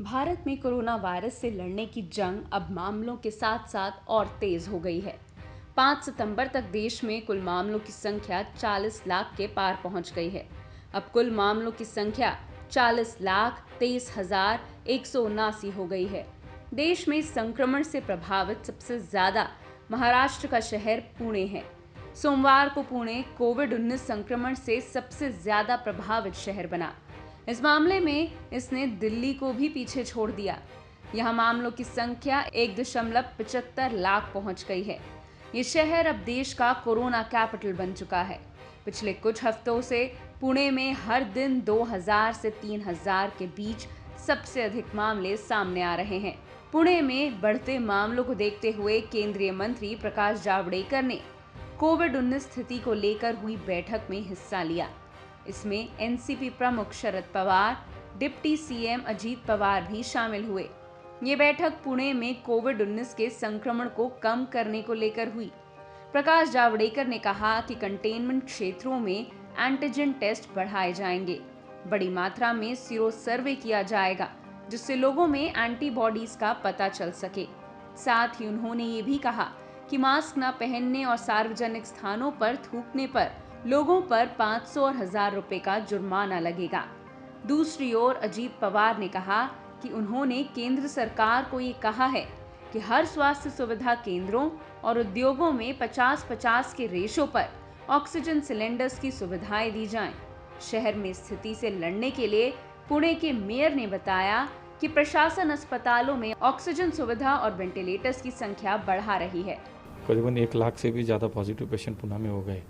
भारत में corona virus से लड़ने की जंग अब मामलों के साथ साथ और तेज हो गई है। 5 सितंबर तक देश में कुल मामलों की संख्या 40 लाख के पार पहुंच गई है। अब कुल मामलों की संख्या 40,23,179 हो गई है। देश में संक्रमण से प्रभावित सबसे ज्यादा महाराष्ट्र का शहर पुणे है। सोमवार को पुणे कोविड-19 संक्रमण से सबसे ज्यादा प्रभावित शहर बना। इस मामले में इसने दिल्ली को भी पीछे छोड़ दिया। यहाँ मामलों की संख्या 1.75 लाख पहुंच गई है। ये शहर अब देश का कोरोना कैपिटल बन चुका है। पिछले कुछ हफ्तों से पुणे में हर दिन 2000 से 3000 के बीच सबसे अधिक मामले सामने आ रहे हैं। पुणे में बढ़ते मामलों को देखते हुए केंद्रीय मंत्री प्रकाश जावड़ेकर ने कोविड-19 स्थिति को लेकर हुई बैठक में हिस्सा लिया। इसमें एनसीपी प्रमुख शरद पवार, डिप्टी सीएम अजीत पवार भी शामिल हुए। ये बैठक पुणे में कोविड-19 के संक्रमण को कम करने को लेकर हुई। प्रकाश जावड़ेकर ने कहा कि कंटेनमेंट क्षेत्रों में एंटीजन टेस्ट बढ़ाए जाएंगे। बड़ी मात्रा में सीरो सर्वे किया जाएगा, जिससे लोगों में एंटीबॉडीज का पता चल सके। साथ ही उन्होंने ये भी कहा कि मास्क न पहनने और सार्वजनिक स्थानों पर थूकने पर लोगों पर 500 और 1000 रुपए का जुर्माना लगेगा। दूसरी ओर अजीत पवार ने कहा कि उन्होंने केंद्र सरकार को ये कहा है कि हर स्वास्थ्य सुविधा केंद्रों और उद्योगों में 50-50 के रेशो पर ऑक्सीजन सिलेंडर्स की सुविधाएं दी जाएं। शहर में स्थिति से लड़ने के लिए पुणे के मेयर ने बताया कि प्रशासन अस्पतालों में ऑक्सीजन सुविधा और वेंटिलेटर्स की संख्या बढ़ा रही है। करीबन 1 लाख से भी ज़्यादा पॉजिटिव पेशेंट पुणे में हो गए,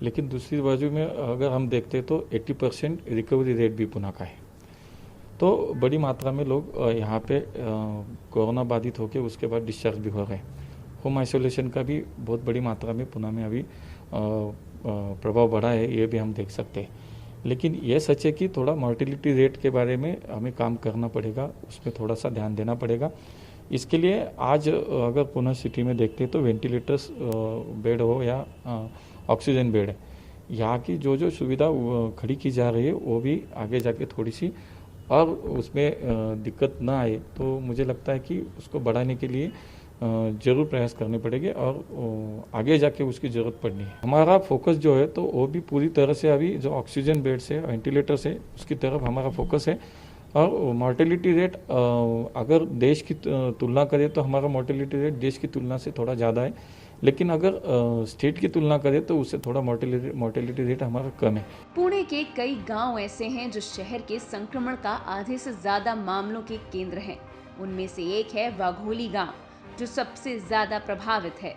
लेकिन दूसरी बाजू में अगर हम देखते तो 80% रिकवरी रेट भी पुणे का है। तो बड़ी मात्रा में लोग यहाँ पे कोरोना बाधित होकर उसके बाद डिस्चार्ज भी हो रहे हैं। होम आइसोलेशन का भी बहुत बड़ी मात्रा में पुणे में अभी प्रभाव बढ़ा है, ये भी हम देख सकते हैं। लेकिन ये सच है कि थोड़ा मॉर्टिलिटी रेट के बारे में हमें काम करना पड़ेगा, उसमें थोड़ा सा ध्यान देना पड़ेगा। इसके लिए आज अगर पुणे सिटी में देखते हैं तो वेंटिलेटर्स बेड हो या ऑक्सीजन बेड है, यहाँ की जो सुविधा खड़ी की जा रही है वो भी आगे जाके थोड़ी सी और उसमें दिक्कत ना आए, तो मुझे लगता है कि उसको बढ़ाने के लिए जरूर प्रयास करने पड़ेंगे और आगे जाके उसकी ज़रूरत पड़नी है। हमारा फोकस जो है तो वो भी पूरी तरह से अभी जो ऑक्सीजन बेड्स है, वेंटिलेटर्स है, उसकी तरफ हमारा फोकस है। और मॉर्टेलिटी रेट अगर देश की तुलना करें तो हमारा मॉर्टेलिटी रेट देश की तुलना से थोड़ा ज़्यादा है, लेकिन अगर स्टेट की तुलना करें तो उससे थोड़ा मॉर्टेलिटी रेट हमारा कम है। पुणे के कई गांव ऐसे हैं जो शहर के संक्रमण का आधे से ज्यादा मामलों के केंद्र हैं। उनमें से एक है वाघोली गांव, जो सबसे ज्यादा प्रभावित है।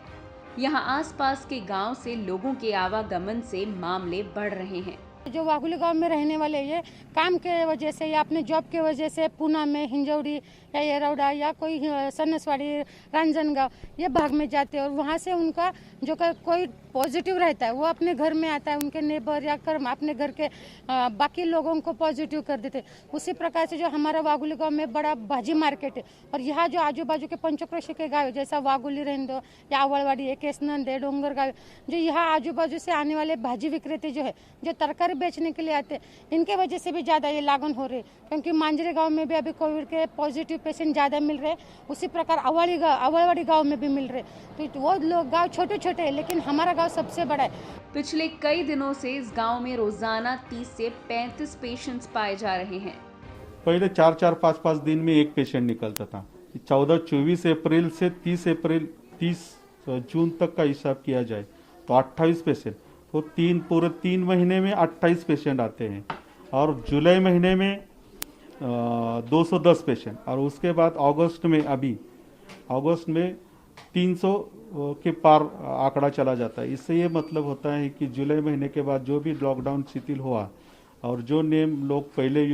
यहाँ आसपास के गांव से लोगों के आवागमन से मामले बढ़ रहे हैं। जो वाघोली गांव में रहने वाले ये काम के वजह से या अपने जॉब के वजह से पुणे में हिंजौड़ी या येरौडा या कोई सन्नसवाड़ी, रांजनगांव ये भाग में जाते हैं और वहाँ से उनका जो कोई पॉजिटिव रहता है वो अपने घर में आता है, उनके नेबर या कर्म अपने घर के बाकी लोगों को पॉजिटिव कर देते। उसी प्रकार से जो हमारा वाघोली गांव में बड़ा भाजी मार्केट है और यहाँ जो आजू बाजू के पंचक्रोशी के गाँव जैसा वाघोली रहने दो या आवड़वाड़ी है, केसनंद है, डोंगर गाँव, जो यहाँ आजू बाजू से आने वाले भाजी विक्रेता जो है, जो तरकारी बेचने के लिए आते हैं, इनके वजह से भी ज़्यादा ये लागन हो रही है। क्योंकि मांजरे गांव में भी अभी कोविड के पॉजिटिव पेशेंट ज़्यादा मिल रहे हैं, उसी प्रकार आवड़वाड़ी गांव में भी मिल रहे। तो वो लोग गांव छोटे छोटे हैं, लेकिन हमारा गांव सबसे बड़ा है। पिछले कई दिनों से इस गांव में रोजाना 30 से 35 पेशेंट्स पाए जा रहे हैं। पहले 4-4, 5-5 दिन में एक पेशेंट निकलता था। 14-24 अप्रैल से 30 जून तक का हिसाब किया जाए तो 28 पेशेंट, तो पूरे 3 महीने में 28 पेशेंट आते हैं। और जुलाई महीने में 210 पेशेंट, और उसके बाद अगस्त में 300 के पार आंकड़ा चला जाता है। इससे ये मतलब होता है कि जुलाई महीने के बाद जो भी लॉकडाउन शिथिल हुआ और जो नियम लोग पहले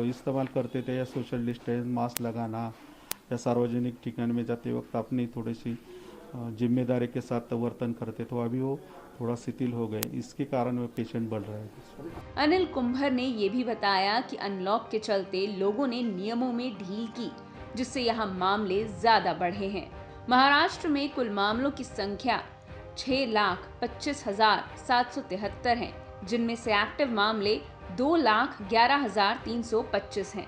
इस्तेमाल करते थे, या सोशल डिस्टेंस, मास्क लगाना या सार्वजनिक ठिकाने में जाते वक्त अपनी थोड़ी सी जिम्मेदारी के साथ वर्तन करते, तो अभी वो थोड़ा शिथिल हो गए, इसके कारण वो पेशेंट बढ़ रहे हैं। अनिल कुंभर ने ये भी बताया कि अनलॉक के चलते लोगों ने नियमों में ढील की, जिससे यहाँ मामले ज्यादा बढ़े हैं। महाराष्ट्र में कुल मामलों की संख्या 6,25,773 है, जिनमें से एक्टिव मामले 2,11,325 हैं।